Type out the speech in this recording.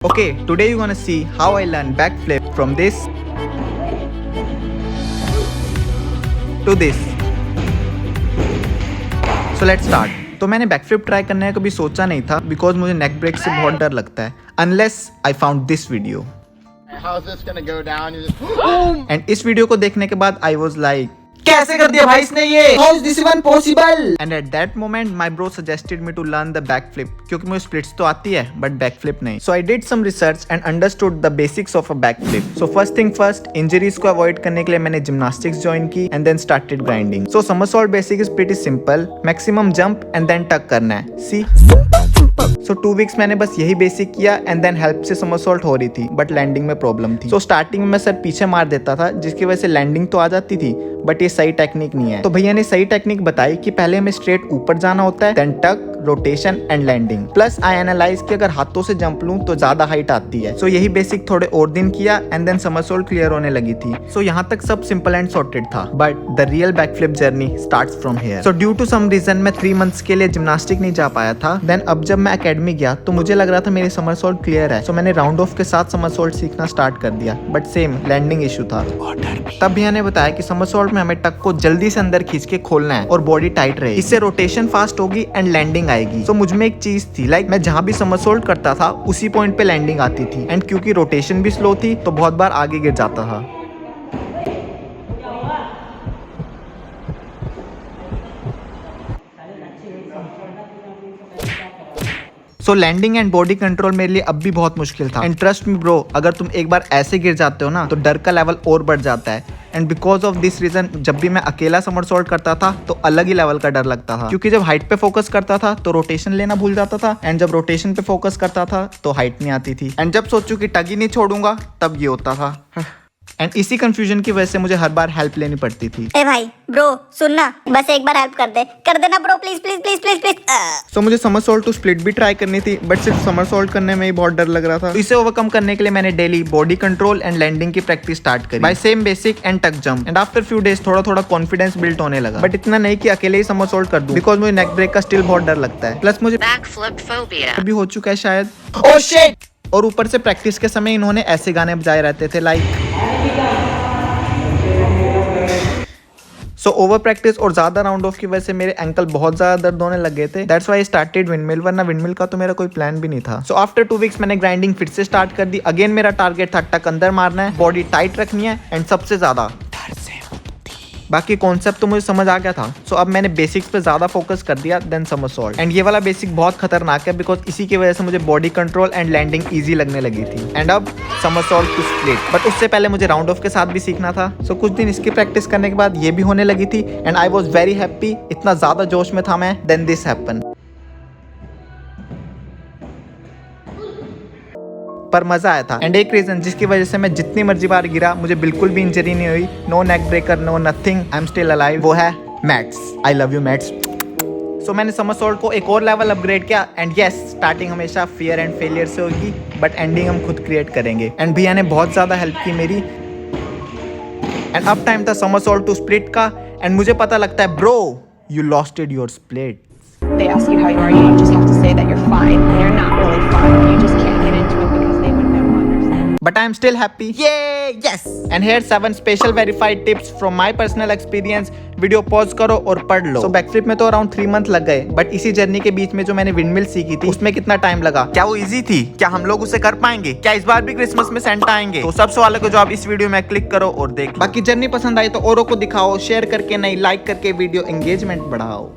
Okay, today you're gonna see how I learned backflip from this to this. So let's start. तो मैंने backflip try करने का कभी सोचा नहीं था बिकॉज मुझे नेक ब्रेक से बहुत डर लगता है unless I found this video. And इस वीडियो को देखने के बाद आई वॉज लाइक कैसे कर दिया भाई इसने ये? How is this even possible? And at that moment my bro suggested me to learn the backflip क्योंकि मुझे splits तो आती है but backflip नहीं. So I did some research and understood the basics of a backflip. So first thing first, injuries को avoid करने के लिए मैंने gymnastics join की and then started grinding. So somersault basic is pretty simple. Maximum jump and then tuck करना है. See? So 2 weeks मैंने बस यही बेसिक किया एंड देन हेल्प से समरसॉल्ट हो रही थी बट लैंडिंग में प्रॉब्लम थी. So स्टार्टिंग में मैं सर पीछे मार देता था जिसकी वजह से लैंडिंग तो आ जाती थी बट ये सही टेक्निक नहीं है. तो भैया ने सही टेक्निक बताई कि पहले हमें स्ट्रेट ऊपर जाना होता है then tuck rotation and landing. Plus I analyse कि अगर हाथों से जंप लूं तो ज्यादा हाइट आती है. सो यही बेसिक थोड़े और दिन किया एंड देन समरसॉल्ट क्लियर होने लगी थी. सो यहाँ तक सब सिंपल एंड सॉर्टेड था but the real backflip journey starts from here. So due to some reason मैं 3 months के लिए जिम्नास्टिक नहीं जा पाया था. देन अब जब मैं एकेडमी गया तो मुझे लग रहा था मेरी समरसॉल्ट क्लियर है. सो मैंने राउंड ऑफ के साथ समरसॉल्ट सीखना स्टार्ट कर दिया बट सेम लैंडिंग इशू था. तब भैया ने बताया कि समरसॉल्ट में हमें टक को जल्दी से अंदर खींच के खोलना है और बॉडी टाइट रहे. इससे रोटेशन फास्ट होगी एंड लैंडिंग आएगी. सो मुझ में एक चीज थी लाइक मैं जहां भी समरसॉल्ट करता था उसी पॉइंट पे लैंडिंग आती थी एंड क्योंकि रोटेशन भी स्लो थी तो बहुत बार आगे गिर जाता था. सो लैंडिंग एंड बॉडी कंट्रोल मेरे लिए अब भी बहुत मुश्किल था. एंड ट्रस्ट मी ब्रो, अगर तुम एक बार ऐसे गिर जाते हो ना तो डर का लेवल और बढ़ जाता है. And because of this reason जब भी मैं अकेला समरसॉल्ट करता था तो अलग ही लेवल का डर लगता था क्योंकि जब हाइट पे फोकस करता था तो रोटेशन लेना भूल जाता था एंड जब रोटेशन पे फोकस करता था तो हाइट नहीं आती थी. एंड जब सोचूं कि टग ही नहीं छोड़ूंगा तब ये होता था. एंड इसी कंफ्यूजन की वजह से मुझे हर बार हेल्प लेनी पड़ती थी. ए भाई ब्रो सुनना, बस एक बार हेल्प कर देना bro, please please please please please. So मुझे समरसॉल्ट टू स्प्लिट भी ट्राई करनी थी बट सिर्फ समरसॉल्ट करने में ही बहुत डर लग रहा था. तो इसे ओवरकम करने के लिए मैंने daily body control and landing की प्रैक्टिस स्टार्ट करी by same basic and tuck jump. And after few days थोड़ा थोड़ा कॉन्फिडेंस बिल्ड होने लगा बट इतना नहीं कि अकेले ही समरसॉल्ट कर दूं बिकॉज मुझे नेक ब्रेक का स्टिल बहुत डर लगता है. प्लस मुझे बैकफ्लिप फोबिया भी हो चुका है शायद. Oh shit. और ऊपर से प्रैक्टिस के समय इन्होंने ऐसे गाने बजाए रहते थे लाइक. सो ओवर प्रैक्टिस और ज्यादा राउंड ऑफ की वजह से मेरे एंकल बहुत ज्यादा दर्द होने लग गए थे. That's why I started windmill, वरना विंडमिल का तो मेरा कोई प्लान भी नहीं था. सो आफ्टर 2 weeks मैंने ग्राइंडिंग फिर से स्टार्ट कर दी. अगेन मेरा टारगेट था टक अंदर मारना है, बॉडी टाइट रखनी है एंड सबसे ज्यादा बाकी कॉन्सेप्ट तो मुझे समझ आ गया था. सो अब मैंने बेसिक्स पे ज्यादा फोकस कर दिया देन समरसॉल्ट. एंड ये वाला बेसिक बहुत खतरनाक है बिकॉज इसी की वजह से मुझे body control and landing easy लगने लगी थी. एंड अब समरसॉल्ट टू स्प्लिट बट उससे पहले मुझे राउंड ऑफ के साथ भी सीखना था. सो कुछ दिन इसकी प्रैक्टिस करने के बाद ये भी होने लगी थी and I was very happy. इतना ज्यादा जोश में था मैं देन दिस हैपन. पर मजा आया था एंड एक रीजन जिसकी वजह से मैं जितनी मर्जी बार गिरा मुझे बिल्कुल भी इंजरी नहीं हुई. No neck breaker, no nothing, I am still alive. वो है mats. I love you mats. So मैंने समरसॉल्ट को एक और लेवल अपग्रेड किया एंड यस स्टार्टिंग हमेशा फियर एंड फेलियर से होगी बट एंडिंग हम खुद क्रिएट करेंगे. एंड भैया ने बहुत ज्यादा हेल्प की मेरी. एंड अब टाइम था समरसॉल्ट टू स्प्लिट का एंड मुझे पता लगता है bro you losted your split. They ask you how you are, you just have to say that you're fine when you're not really fine. You just can't get into it because they would never understand. But I am still happy. Yay! Yes! And here's 7 special verified tips from my personal experience. Video pause करो और पढ़ लो. So backflip में तो around 3 months लग गए but इसी journey के बीच में जो मैंने विंडमिल सीखी थी उसमें कितना टाइम लगा? क्या वो इजी थी? क्या हम लोग उसे कर पाएंगे? क्या इस बार भी क्रिसमस में सेंटा आएंगे? तो सब सवालों का जवाब इस वीडियो में क्लिक करो और देख. बाकी जर्नी पसंद आई तो औरों को दिखाओ, शेयर करके नहीं लाइक करके वीडियो एंगेजमेंट बढ़ाओ.